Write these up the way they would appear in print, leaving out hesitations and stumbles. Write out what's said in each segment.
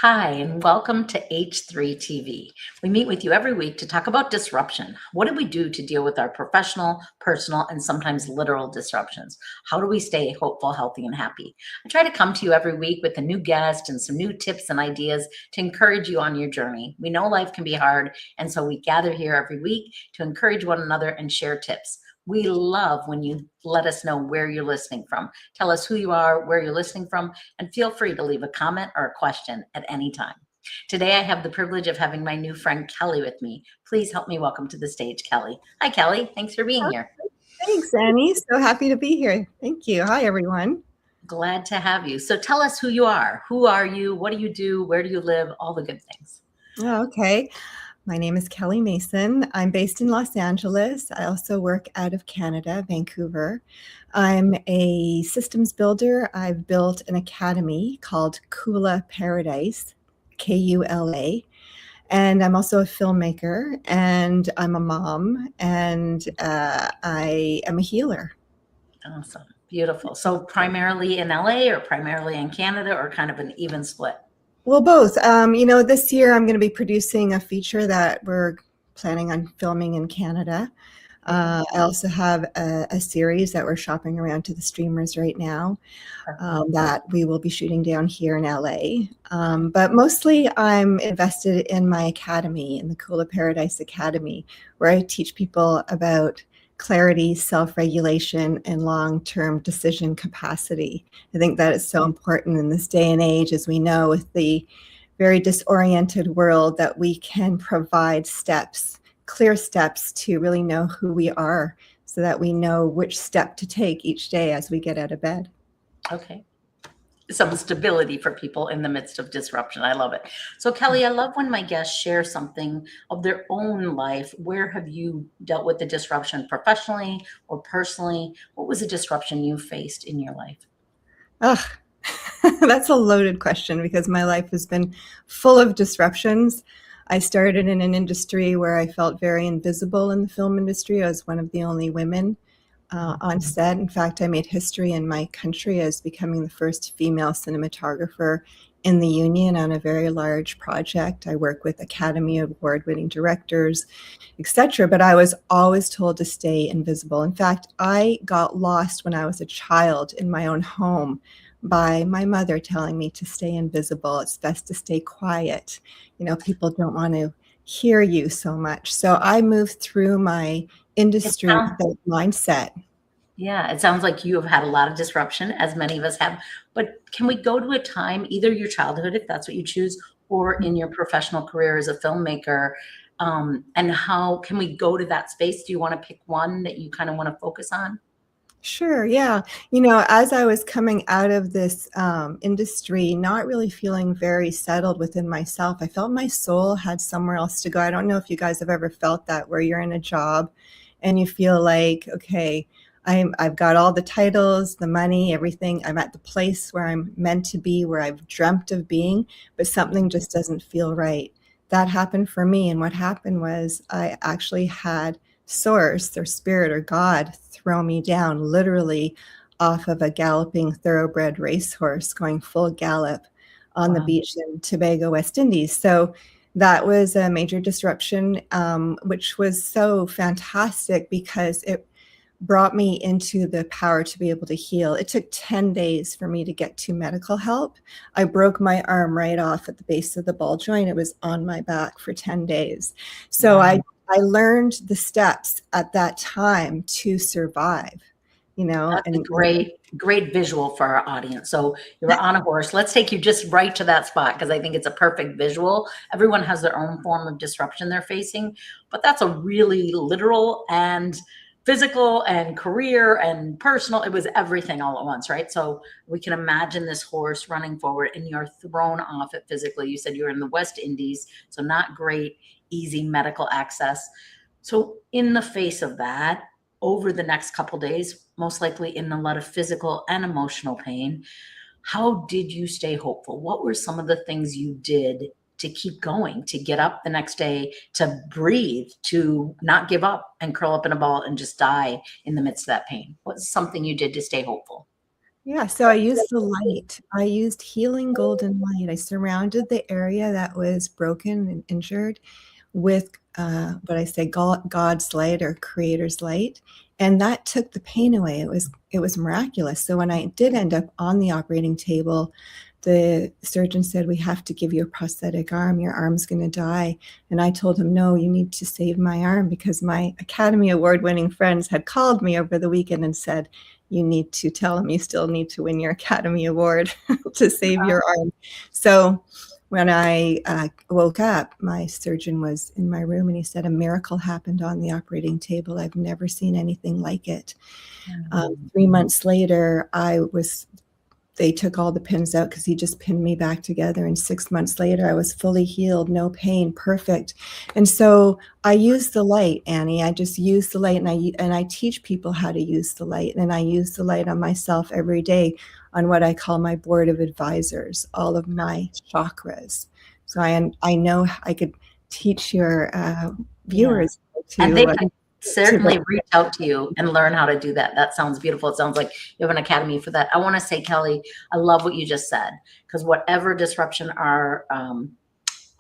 Hi, and welcome to H3 TV. We meet with you every week to talk about disruption. What do we do to deal with our professional, personal, and sometimes literal disruptions? How do we stay hopeful, healthy, and happy? I try to come to you every week with a new guest and some new tips and ideas to encourage you on your journey. We know life can be hard, and so we gather here every week to encourage one another and share tips. We love when you let us know where you're listening from. Tell us who you are, where you're listening from, and feel free to leave a comment or a question at any time. Today, I have the privilege of having my new friend Kelly with me. Please help me welcome to the stage, Kelly. Hi, Kelly. Thanks for being here. Thanks, Annie. So happy to be here. Thank you. Hi, everyone. Glad to have you. So tell us who you are. Who are you? What do you do? Where do you live? All the good things. Oh, okay. My name is Kelly Mason. I'm based in Los Angeles. I also work out of Canada, Vancouver. I'm a systems builder. I've built an academy called Kula Paradise, Kula. And I'm also a filmmaker, and I'm a mom, and I am a healer. Awesome. Beautiful. So primarily in LA or primarily in Canada or kind of an even split? Well, both. This year I'm going to be producing a feature that we're planning on filming in Canada. I also have a series that we're shopping around to the streamers right now that we will be shooting down here in LA. But mostly I'm invested in my academy, in the Kula Paradise Academy, where I teach people about clarity, self-regulation, and long-term decision capacity. I think that is so important in this day and age, as we know, with the very disoriented world, that we can provide steps, clear steps to really know who we are, so that we know which step to take each day as we get out of bed. Okay. Some stability for people in the midst of disruption. I love it. So Kelly, I love when my guests share something of their own life. Where have you dealt with the disruption professionally or personally? What was a disruption you faced in your life? Ugh, that's a loaded question, because my life has been full of disruptions. I started in an industry where I felt very invisible in the film industry. I was one of the only women on set. In fact, I made history in my country as becoming the first female cinematographer in the union on a very large project. I work with Academy Award-winning directors, etc. But I was always told to stay invisible. In fact, I got lost when I was a child in my own home by my mother telling me to stay invisible. It's best to stay quiet. People don't want to hear you so much. So I moved through my industry with that mindset. Yeah, it sounds like you have had a lot of disruption, as many of us have. But can we go to a time, either your childhood, if that's what you choose, or in your professional career as a filmmaker? And how can we go to that space? Do you want to pick one that you kind of want to focus on? Sure, yeah. As I was coming out of this industry, not really feeling very settled within myself, I felt my soul had somewhere else to go. I don't know if you guys have ever felt that, where you're in a job and you feel like, okay, I've got all the titles, the money, everything. I'm at the place where I'm meant to be, where I've dreamt of being, but something just doesn't feel right. That happened for me. And what happened was I actually had source or spirit or God throw me down literally off of a galloping thoroughbred racehorse going full gallop on the beach in Tobago, West Indies. So that was a major disruption, which was so fantastic because it brought me into the power to be able to heal. It took 10 days for me to get to medical help. I broke my arm right off at the base of the ball joint. It was on my back for 10 days. So I learned the steps at that time to survive, That's and a great visual for our audience. So you were on a horse. Let's take you just right to that spot, because I think it's a perfect visual. Everyone has their own form of disruption they're facing, but that's a really literal and physical and career and personal. It was everything all at once, right? So we can imagine this horse running forward and you're thrown off it physically. You said you were in the West Indies, so not great, easy medical access. So in the face of that, over the next couple days, most likely in a lot of physical and emotional pain, how did you stay hopeful? What were some of the things you did to keep going, to get up the next day, to breathe, to not give up and curl up in a ball and just die in the midst of that pain? What's something you did to stay hopeful? Yeah, so I used the light. I used healing golden light. I surrounded the area that was broken and injured with what I say, God's light or Creator's light, and that took the pain away. It was miraculous. So when I did end up on the operating table, the surgeon said, "We have to give you a prosthetic arm. Your arm's going to die." And I told him, "No, you need to save my arm," because my Academy Award-winning friends had called me over the weekend and said, "You need to tell him you still need to win your Academy Award to save your arm." So when I woke up, my surgeon was in my room and he said, "A miracle happened on the operating table. I've never seen anything like it." 3 months later, they took all the pins out because he just pinned me back together. And 6 months later, I was fully healed, no pain, perfect. And so I use the light, Annie. I just use the light, and I teach people how to use the light. And I use the light on myself every day on what I call my board of advisors, all of my chakras. So I know I could teach your viewers And they to can certainly reach out to you and learn how to do that. That sounds beautiful. It sounds like you have an academy for that. I want to say, Kelly, I love what you just said, because whatever disruption our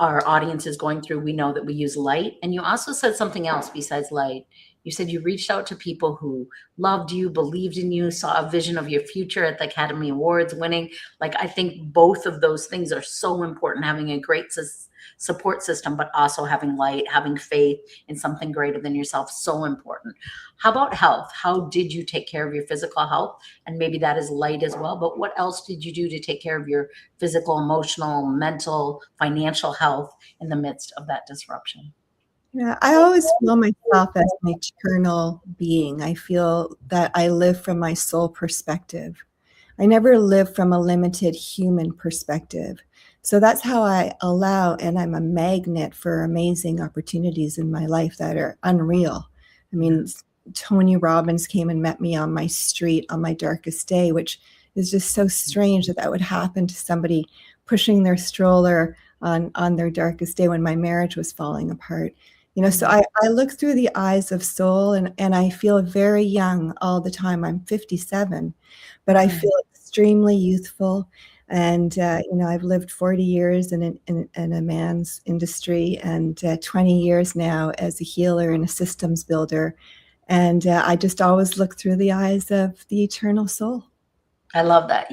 audience is going through, we know that we use light. And you also said something else besides light. You said you reached out to people who loved you, believed in you, saw a vision of your future at the Academy Awards winning. Like, I think both of those things are so important, having a great support system, but also having light, having faith in something greater than yourself, so important. How about health? How did you take care of your physical health? And maybe that is light as well, but what else did you do to take care of your physical, emotional, mental, financial health in the midst of that disruption? Yeah, I always feel myself as an eternal being. I feel that I live from my soul perspective. I never live from a limited human perspective. So that's how I allow, and I'm a magnet for amazing opportunities in my life that are unreal. I mean, Tony Robbins came and met me on my street on my darkest day, which is just so strange that that would happen to somebody pushing their stroller on their darkest day when my marriage was falling apart. So I look through the eyes of soul, and I feel very young all the time. I'm 57, but I feel extremely youthful. And, I've lived 40 years in a man's industry, and 20 years now as a healer and a systems builder. And I just always look through the eyes of the eternal soul. I love that.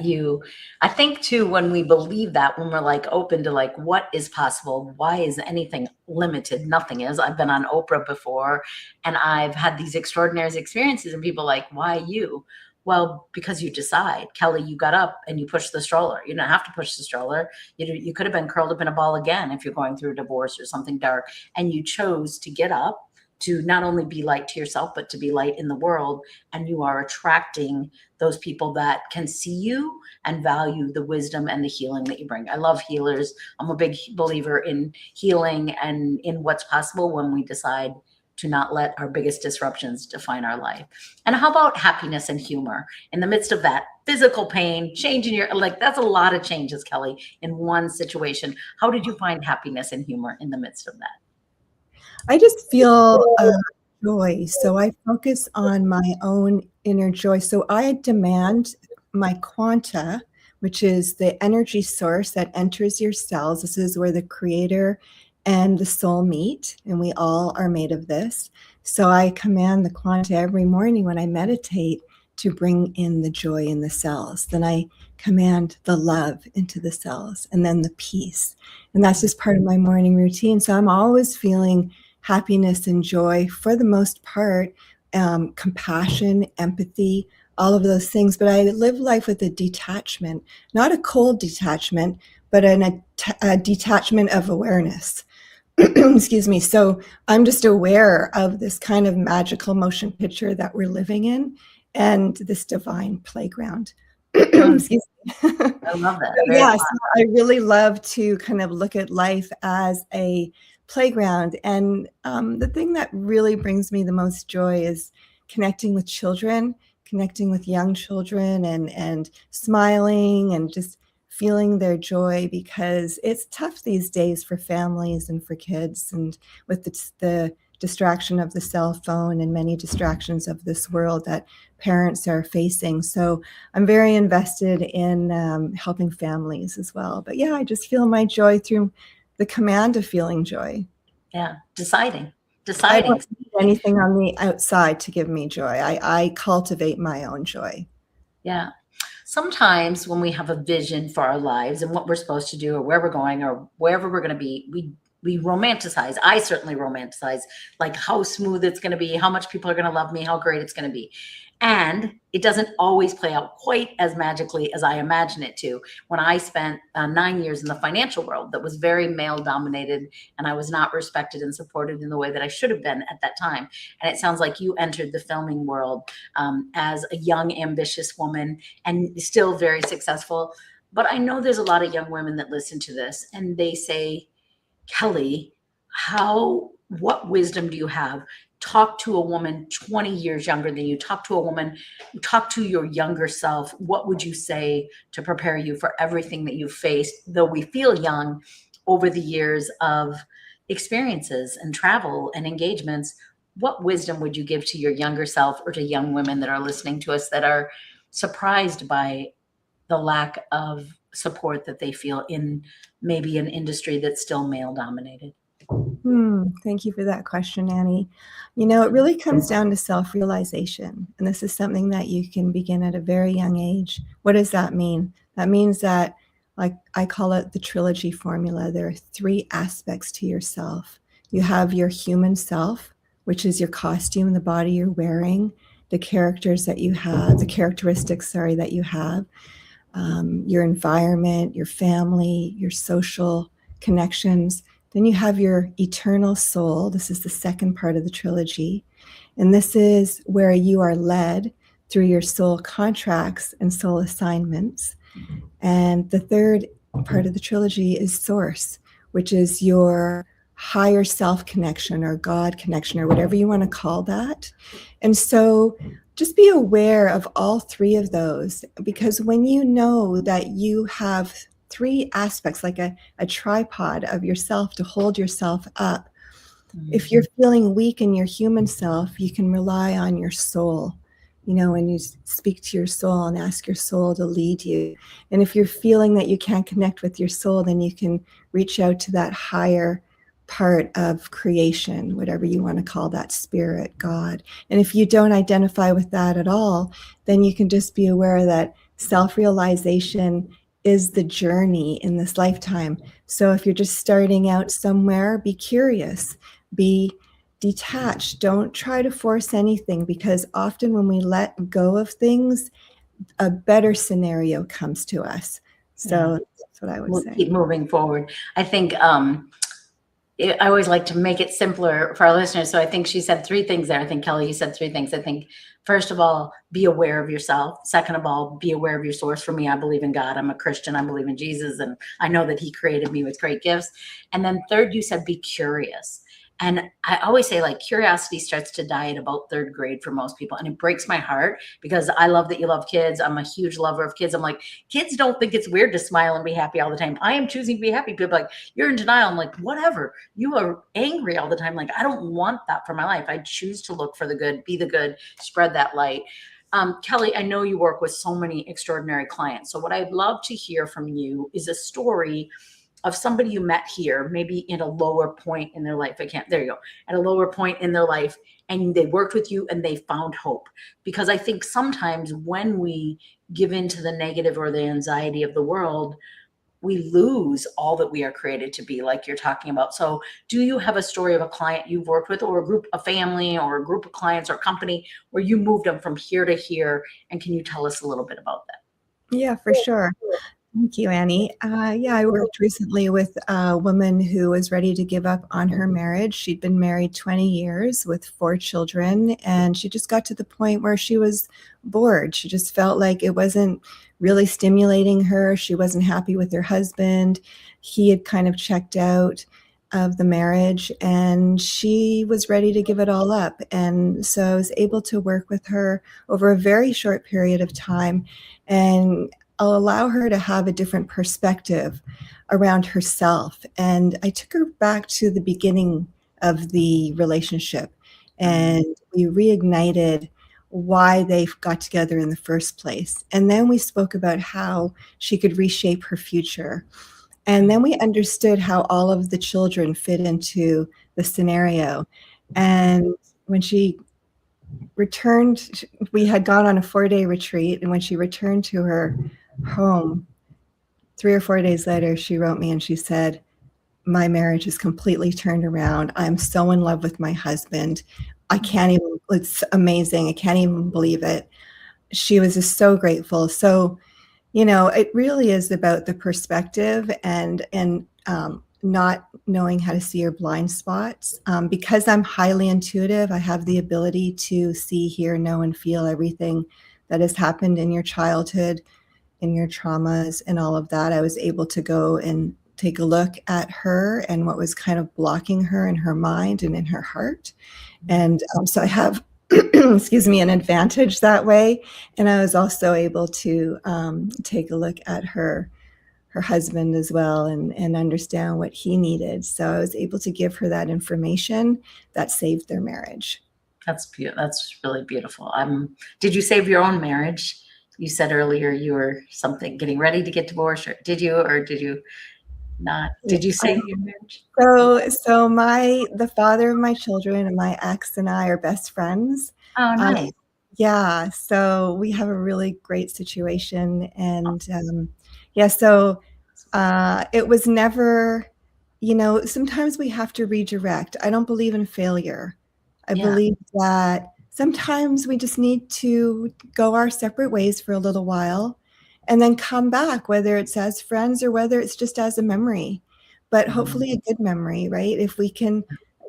I think too, when we believe that, when we're like open to like, what is possible? Why is anything limited? Nothing is. I've been on Oprah before and I've had these extraordinary experiences and people like, why you? Well, because you decide. Kelly, you got up and you pushed the stroller. You don't have to push the stroller. You could have been curled up in a ball again if you're going through a divorce or something dark. And you chose to get up to not only be light to yourself, but to be light in the world. And you are attracting those people that can see you and value the wisdom and the healing that you bring. I love healers. I'm a big believer in healing and in what's possible when we decide to not let our biggest disruptions define our life. And how about happiness and humor in the midst of that physical pain, changing that's a lot of changes, Kelly, in one situation. How did you find happiness and humor in the midst of that? I just feel joy. So I focus on my own inner joy. So I demand my quanta, which is the energy source that enters your cells. This is where the creator and the soul meet, and we all are made of this. So I command the quanta every morning when I meditate to bring in the joy in the cells. Then I command the love into the cells, and then the peace. And that's just part of my morning routine. So I'm always feeling happiness and joy for the most part, compassion, empathy, all of those things. But I live life with a detachment, not a cold detachment, but a detachment of awareness. Excuse me. So I'm just aware of this kind of magical motion picture that we're living in and this divine playground. Excuse me. I love that. So, yeah, so I really love to kind of look at life as a playground. And the thing that really brings me the most joy is connecting with children, connecting with young children, and smiling and just feeling their joy, because it's tough these days for families and for kids, and with the distraction of the cell phone and many distractions of this world that parents are facing. So I'm very invested in helping families as well. But yeah, I just feel my joy through the command of feeling joy. Yeah, deciding. I don't need anything on the outside to give me joy. I cultivate my own joy. Yeah. Sometimes when we have a vision for our lives and what we're supposed to do or where we're going or wherever we're going to be, we romanticize. I certainly romanticize like how smooth it's going to be, how much people are going to love me, how great it's going to be. And it doesn't always play out quite as magically as I imagine it to. When I spent 9 years in the financial world that was very male dominated, and I was not respected and supported in the way that I should have been at that time. And it sounds like you entered the filming world as a young, ambitious woman and still very successful. But I know there's a lot of young women that listen to this and they say, Kelly, what wisdom do you have? Talk to a woman 20 years younger than you. Talk to a woman, talk to your younger self. What would you say to prepare you for everything that you've faced, though we feel young over the years of experiences and travel and engagements? What wisdom would you give to your younger self or to young women that are listening to us that are surprised by the lack of support that they feel in maybe an industry that's still male dominated? Thank you for that question, Annie. You know, it really comes down to self-realization, and this is something that you can begin at a very young age. What does that mean? That means that, like I call it the trilogy formula, there are 3 aspects to yourself. You have your human self, which is your costume, the body you're wearing, the characteristics, that you have, your environment, your family, your social connections. Then you have your eternal soul. This is the second part of the trilogy. And this is where you are led through your soul contracts and soul assignments. And the third part of the trilogy is source, which is your higher self connection or God connection or whatever you want to call that. And so just be aware of all 3 of those, because when you know that you have 3 aspects, like a tripod of yourself to hold yourself up. If you're feeling weak in your human self, you can rely on your soul, you know, when you speak to your soul and ask your soul to lead you. And if you're feeling that you can't connect with your soul, then you can reach out to that higher part of creation, whatever you want to call that, spirit, God. And if you don't identify with that at all, then you can just be aware that self-realization is the journey in this lifetime. So if you're just starting out somewhere, be curious, be detached. Don't try to force anything, because often when we let go of things, a better scenario comes to us. So that's what I would say. Keep moving forward. I think I always like to make it simpler for our listeners. So I think she said 3 things there. I think, Kelly, you said 3 things. I think, first of all, be aware of yourself. Second of all, be aware of your source. For me, I believe in God. I'm a Christian. I believe in Jesus. And I know that he created me with great gifts. And then third, you said, be curious. And I always say, like, curiosity starts to die at about 3rd grade for most people. And it breaks my heart because I love that you love kids. I'm a huge lover of kids. I'm like, kids don't think it's weird to smile and be happy all the time. I am choosing to be happy. People are like, you're in denial. I'm like, whatever. You are angry all the time. Like, I don't want that for my life. I choose to look for the good, be the good, spread that light. Kelly, I know you work with so many extraordinary clients. So what I'd love to hear from you is a story of somebody you met here, maybe in a lower point in their life. There you go. At a lower point in their life, and they worked with you and they found hope. Because I think sometimes when we give in to the negative or the anxiety of the world, we lose all that we are created to be, like you're talking about. So do you have a story of a client you've worked with, or a group, a family, or a group of clients or company where you moved them from here to here? And can you tell us a little bit about that? Yeah, for sure. Thank you, Annie. Yeah, I worked recently with a woman who was ready to give up on her marriage. She'd been married 20 years with 4 children, and she just got to the point where she was bored. She just felt like it wasn't really stimulating her. She wasn't happy with her husband. He had kind of checked out of the marriage, and she was ready to give it all up. And so I was able to work with her over a very short period of time, and I'll allow her to have a different perspective around herself. And I took her back to the beginning of the relationship. And we reignited why they got together in the first place. And then we spoke about how she could reshape her future. And then we understood how all of the children fit into the scenario. And when she returned, we had gone on a 4-day retreat. And when she returned to her home, 3 or 4 days later, she wrote me and she said, my marriage is completely turned around. I'm so in love with my husband. I can't even, it's amazing. I can't even believe it. She was just so grateful. So, it really is about the perspective and not knowing how to see your blind spots. Because I'm highly intuitive, I have the ability to see, hear, know, and feel everything that has happened in your childhood, in your traumas, and all of that. I was able to go and take a look at her and what was kind of blocking her in her mind and in her heart. And so I have, excuse me, an advantage that way. And I was also able to take a look at her husband as well and understand what he needed. So I was able to give her that information that saved their marriage. That's beautiful. That's really beautiful. Did you save your own marriage? You said earlier you were getting ready to get divorced, or did you not? Did you save your marriage? So the father of my children and my ex and I are best friends. Oh, nice. Yeah, so we have a really great situation, and yeah, so it was never, sometimes we have to redirect. I don't believe in failure. I believe that sometimes we just need to go our separate ways for a little while and then come back, whether it's as friends or whether it's just as a memory, but hopefully a good memory, right? If we can,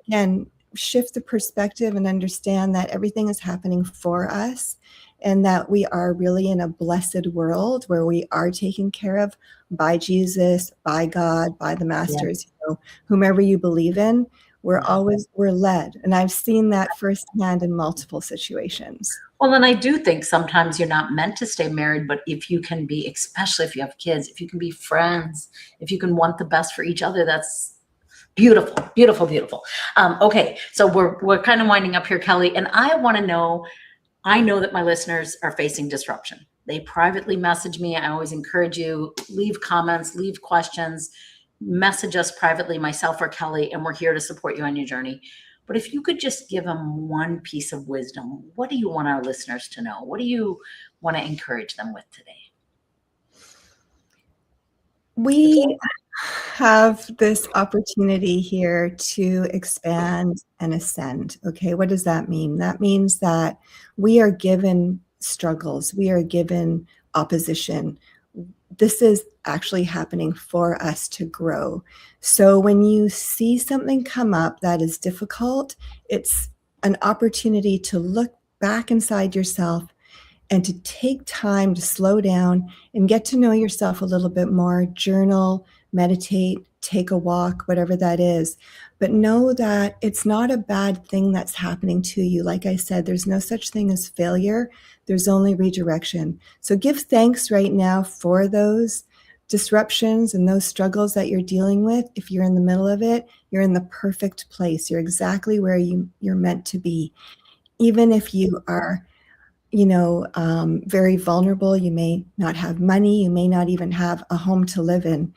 again, shift the perspective and understand that everything is happening for us and that we are really in a blessed world where we are taken care of by Jesus, by God, by the masters, whomever you believe in. We're led. And I've seen that firsthand in multiple situations. Well, and I do think sometimes you're not meant to stay married, but if you can be, especially if you have kids, if you can be friends, if you can want the best for each other, that's beautiful, beautiful, beautiful. Okay, so we're kind of winding up here, Kelly, and I want to know, I know that my listeners are facing disruption. They privately message me. I always encourage you, leave comments, leave questions, message us privately, myself or Kelly, and we're here to support you on your journey. But if you could just give them one piece of wisdom, what do you want our listeners to know? What do you want to encourage them with today? We have this opportunity here to expand and ascend. Okay, what does that mean? That means that we are given struggles, we are given opposition. This is actually happening for us to grow. So when you see something come up that is difficult, it's an opportunity to look back inside yourself and to take time to slow down and get to know yourself a little bit more, journal, meditate, take a walk, whatever that is. But know that it's not a bad thing that's happening to you. Like I said, there's no such thing as failure. There's only redirection. So give thanks right now for those disruptions and those struggles that you're dealing with. If you're in the middle of it, you're in the perfect place. You're exactly where you're meant to be. Even if you are very vulnerable, you may not have money, you may not even have a home to live in.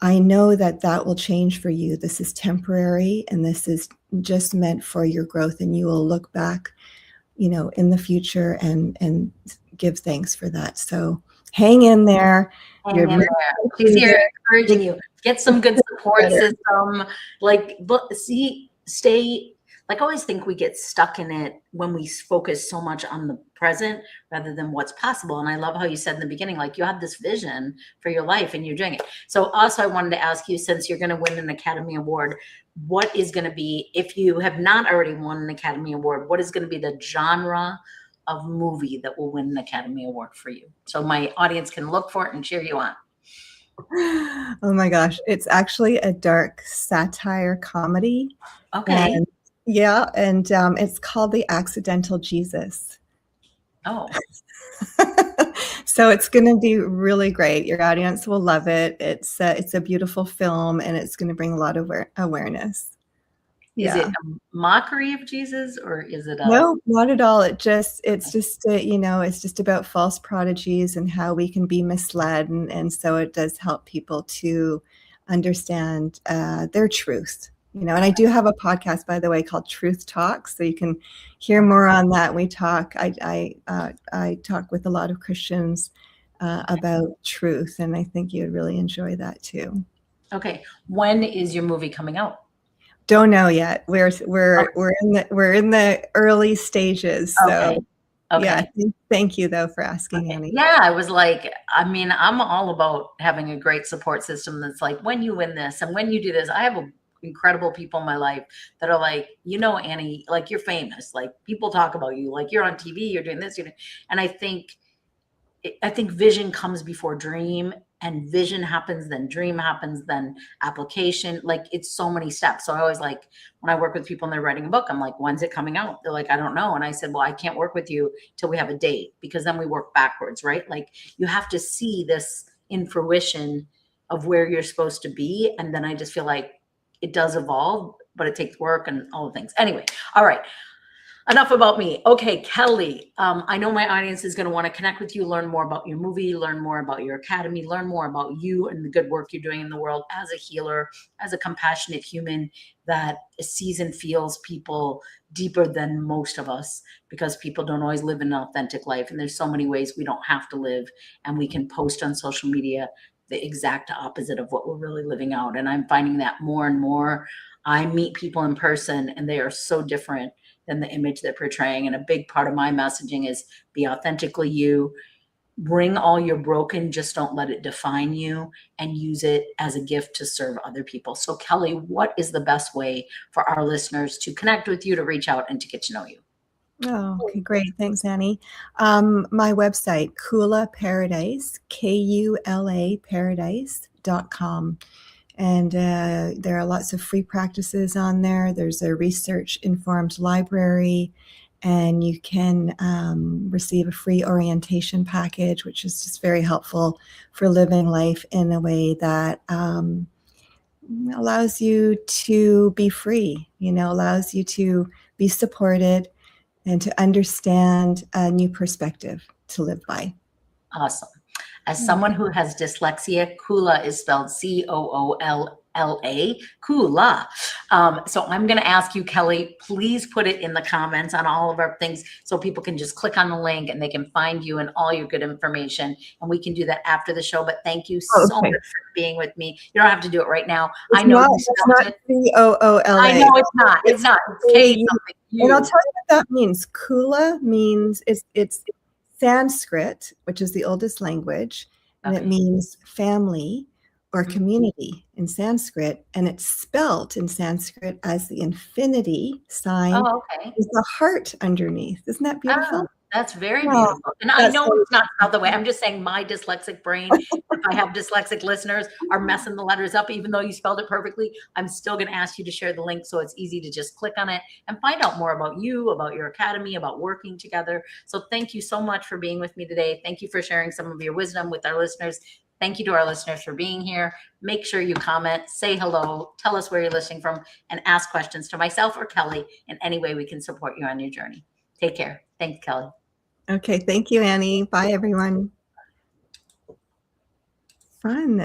I know that will change for you. This is temporary, and this is just meant for your growth, and you will look back, in the future and give thanks for that. So hang in there. She's here encouraging you. Get some good support system. Stay. Like, I always think we get stuck in it when we focus so much on the present rather than what's possible. And I love how you said in the beginning, like, you have this vision for your life and you're doing it. So also I wanted to ask you, since you're going to win an Academy Award, what is going to be, if you have not already won an Academy Award, what is going to be the genre of movie that will win an Academy Award for you? So my audience can look for it and cheer you on. Oh my gosh. It's actually a dark satire comedy. Okay. And it's called The Accidental Jesus. Oh. So it's going to be really great. Your audience will love it. It's a beautiful film, and it's going to bring a lot of awareness. Is it Yeah. a mockery of Jesus or is it a No, not at all. It's just, it's just about false prodigies and how we can be misled. And so it does help people to understand their truth. And I do have a podcast, by the way, called Truth Talks, so you can hear more on that. We talk. I talk with a lot of Christians about truth, and I think you'd really enjoy that too. okay? When is your movie coming out? Don't know yet. We're Okay. we're we're in the early stages. So Okay. yeah, Okay. thank you though for asking, Okay. Annie. Yeah, I was like, I mean, I'm all about having a great support system that's like, when you win this and when you do this, I have incredible people in my life that are like, Annie, like you're famous, like people talk about you, like you're on TV, you're doing this, and I think vision comes before dream, and vision happens, then dream happens, then application. Like it's so many steps. So I always like when I work with people and they're writing a book, I'm like, when's it coming out? They're like, I don't know. And I said, well, I can't work with you till we have a date because then we work backwards, right? Like you have to see this in fruition of where you're supposed to be. And then I just feel like it does evolve, but it takes work and all the things. Anyway, all right. Enough about me. Okay, Kelly, I know my audience is going to want to connect with you, learn more about your movie, learn more about your academy, learn more about you and the good work you're doing in the world as a healer, as a compassionate human that sees and feels people deeper than most of us, because people don't always live an authentic life. And there's so many ways we don't have to live, and we can post on social media the exact opposite of what we're really living out. And I'm finding that more and more. I meet people in person and they are so different than the image they're portraying. And a big part of my messaging is be authentically you, bring all your broken, just don't let it define you, and use it as a gift to serve other people. So Kelly, what is the best way for our listeners to connect with you, to reach out and to get to know you? Oh, okay, great. Thanks, Annie. My website, Kula Paradise, KULA Paradise.com. And there are lots of free practices on there. There's a research-informed library, and you can receive a free orientation package, which is just very helpful for living life in a way that allows you to be free, allows you to be supported and to understand a new perspective to live by. Awesome. As someone who has dyslexia, Kula is spelled Coolla, Kula. So I'm going to ask you, Kelly, please put it in the comments on all of our things so people can just click on the link and they can find you and all your good information. And we can do that after the show. But thank you so much for being with me. You don't have to do it right now. I know you spelled it. Coola. I know it's not. It's not. It's K something. And I'll tell you what that means. Kula means it's Sanskrit, which is the oldest language, and it means family or community in Sanskrit, and it's spelt in Sanskrit as the infinity sign Oh, okay. with the heart underneath. Isn't that beautiful? Oh, that's very beautiful. And I know it's not spelled the way. I'm just saying my dyslexic brain, if I have dyslexic listeners, are messing the letters up. Even though you spelled it perfectly, I'm still going to ask you to share the link so it's easy to just click on it and find out more about you, about your academy, about working together. So thank you so much for being with me today. Thank you for sharing some of your wisdom with our listeners. Thank you to our listeners for being here. Make sure you comment, say hello, tell us where you're listening from, and ask questions to myself or Kelly in any way we can support you on your journey. Take care. Thanks, Kelly. Okay, thank you, Annie. Bye, everyone. Fun.